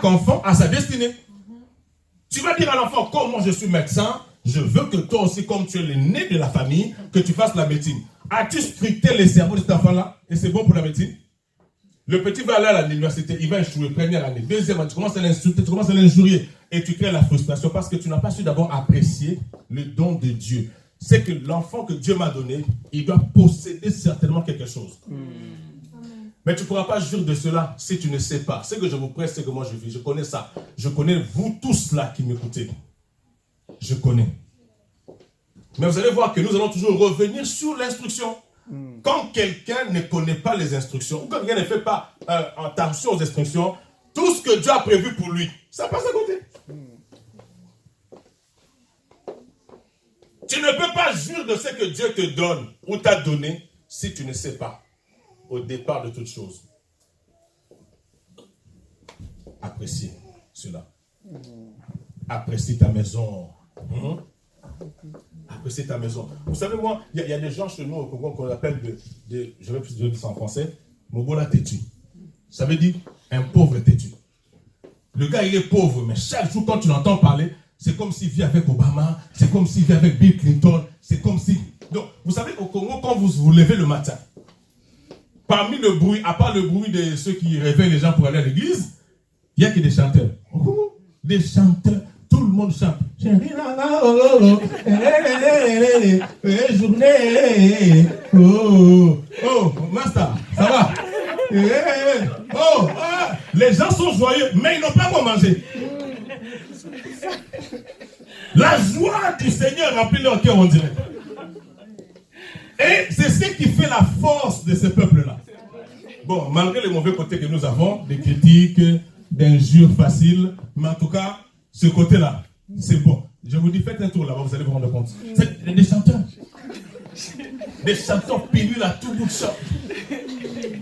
conforme à sa destinée. Tu vas dire à l'enfant, comme moi je suis médecin, je veux que toi aussi, comme tu es l'aîné de la famille, que tu fasses la médecine. As-tu scripté les cerveaux de cet enfant-là? Et c'est bon pour la médecine? Le petit va aller à l'université, il va échouer, première année, deuxième année, tu commences à l'insulter, tu commences à l'injurier. Et tu crées la frustration parce que tu n'as pas su d'abord apprécier le don de Dieu. C'est que l'enfant que Dieu m'a donné, il doit posséder certainement quelque chose. Mais tu ne pourras pas jurer de cela si tu ne sais pas. Ce que je vous presse, c'est que moi je vis. Je connais ça. Je connais vous tous là qui m'écoutez. Je connais. Mais vous allez voir que nous allons toujours revenir sur l'instruction. Quand quelqu'un ne connaît pas les instructions, ou quand quelqu'un ne fait pas attention aux instructions, tout ce que Dieu a prévu pour lui, ça passe à côté. Tu ne peux pas jurer de ce que Dieu te donne ou t'a donné si tu ne sais pas au départ de toute chose. Apprécie cela. Apprécie ta maison. Apprécie ta maison. Vous savez, moi, il y a des gens chez nous au Congo qu'on appelle je vais plus dire ça en français, Mobola têtu. Ça veut dire un pauvre têtu. Le gars, il est pauvre, mais chaque jour, quand tu l'entends parler, c'est comme s'il vit avec Obama, c'est comme s'il vit avec Bill Clinton, c'est comme si... Donc, vous savez, au Congo, quand vous vous levez le matin, parmi le bruit, à part le bruit de ceux qui réveillent les gens pour aller à l'église, il n'y a que des chanteurs. Au Congo, des chanteurs. Tout le monde chante. Oh, master, ça va? Oh, les gens sont joyeux, mais ils n'ont pas quoi manger. La joie du Seigneur remplit leur cœur, on dirait. Et c'est ce qui fait la force de ce peuple-là. Bon, malgré les mauvais côtés que nous avons, des critiques, d'injures faciles, mais en tout cas, ce côté-là, c'est bon. Je vous dis, faites un tour là-bas, vous allez vous rendre compte. C'est des chanteurs. Des chanteurs pénibles à tout bout de champ.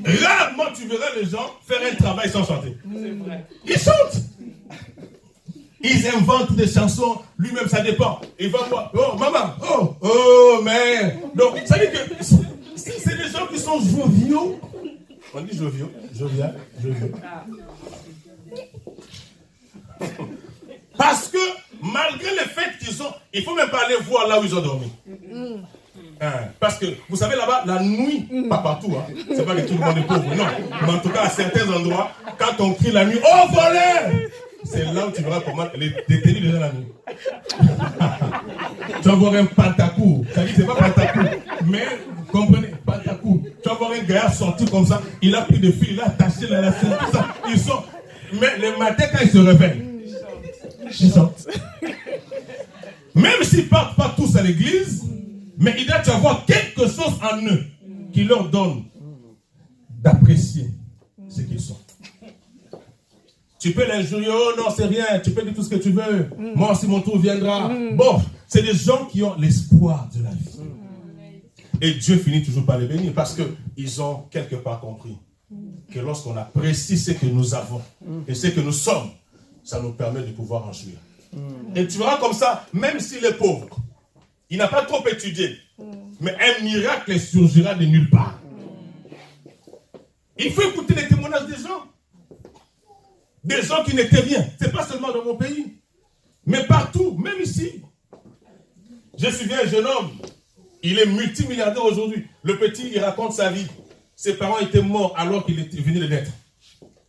Rarement tu verras les gens faire un travail sans chanter. Ils chantent. Ils inventent des chansons, lui-même ça dépend. Il va voir, oh maman, oh mais. Donc, ça veut dire que c'est des gens qui sont joviaux. On dit joviaux, jovial. Parce que malgré le fait qu'ils ont, il ne faut même pas aller voir là où ils ont dormi. Parce que, vous savez là-bas, la nuit, pas partout, c'est pas que tout le monde est pauvre, non. Mais en tout cas, à certains endroits, quand on crie la nuit, oh voleur! C'est là où tu verras comment les détenus déjà la nuit. Tu vas voir un pantacourt. Ça dit, c'est pas pantacourt, mais, comprenez, pantacourt. Tu vas voir un gars sorti comme ça, il a pris des filles, il a attaché la lacune, tout ça. Ils sont. Mais le matin, quand ils se réveillent, ils sortent. Même s'ils ne partent pas tous à l'église, mais il doit y avoir quelque chose en eux qui leur donne d'apprécier ce qu'ils sont. Tu peux l'injurier, oh non, c'est rien, tu peux dire tout ce que tu veux. Moi aussi, mon tour viendra. Bon, c'est des gens qui ont l'espoir de la vie. Et Dieu finit toujours par les bénir parce qu'ils ont quelque part compris que lorsqu'on apprécie ce que nous avons et ce que nous sommes, ça nous permet de pouvoir en jouir. Et tu verras comme ça, même s'il est pauvre, il n'a pas trop étudié, mais un miracle surgira de nulle part. Il faut écouter les témoignages des gens. Des gens qui n'étaient rien. Ce n'est pas seulement dans mon pays, mais partout, même ici. Je suis un jeune homme. Il est multimilliardaire aujourd'hui. Le petit, il raconte sa vie. Ses parents étaient morts alors qu'il venait de naître.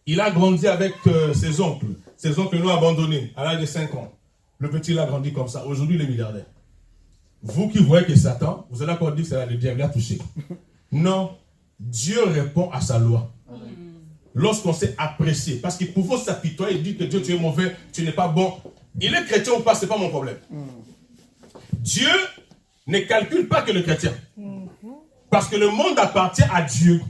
Il a grandi avec ses oncles. Ses oncles l'ont abandonné à l'âge de 5 ans. Le petit, il a grandi comme ça. Aujourd'hui, il est milliardaire. Vous qui voyez que Satan, vous allez encore dire que c'est le diable qui a touché. Non, Dieu répond à sa loi. Lorsqu'on sait apprécier, parce qu'il pouvait s'apitoyer et dire que Dieu, tu es mauvais, tu n'es pas bon. Il est chrétien ou pas, ce n'est pas mon problème. Dieu ne calcule pas que le chrétien. Parce que le monde appartient à Dieu.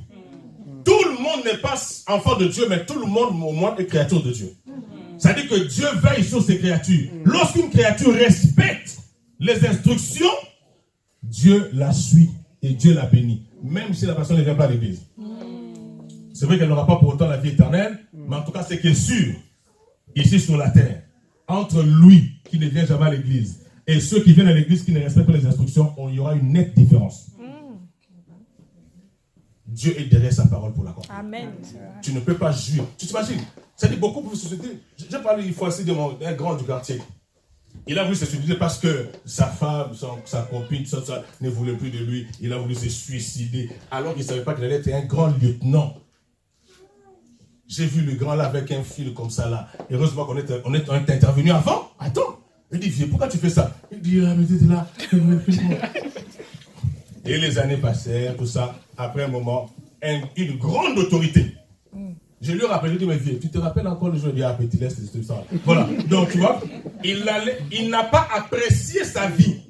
Tout le monde n'est pas enfant de Dieu, mais tout le monde au moins est créature de Dieu. Ça veut dire que Dieu veille sur ses créatures. Lorsqu'une créature respecte les instructions, Dieu la suit et Dieu la bénit. Même si la personne ne vient pas à l'église. C'est vrai qu'elle n'aura pas pour autant la vie éternelle, mais en tout cas, ce qui est sûr, ici sur la terre, entre lui qui ne vient jamais à l'église et ceux qui viennent à l'église qui ne respectent pas les instructions, il y aura une nette différence. Dieu est derrière sa parole pour l'accomplir. Amen. Tu ne peux pas jouir. Tu t'imagines? Ça dit beaucoup pour société. J'ai parlé une fois aussi d'un grand du quartier. Il a voulu se suicider parce que sa femme, sa copine, ça ne voulait plus de lui. Il a voulu se suicider alors qu'il ne savait pas qu'il allait être un grand lieutenant. J'ai vu le grand là avec un fil comme ça là. Heureusement qu'on est intervenu avant. Attends. Il dit, viens, pourquoi tu fais ça? Il dit, ah, mais tu es là. Et les années passèrent, tout ça. Après un moment, une grande autorité. Je lui ai rappelé, je lui ai dit, mais viens, tu te rappelles encore le jour, il dit, ah, petit, laisse tout ça. Voilà. Donc, tu vois, il n'a pas apprécié sa vie.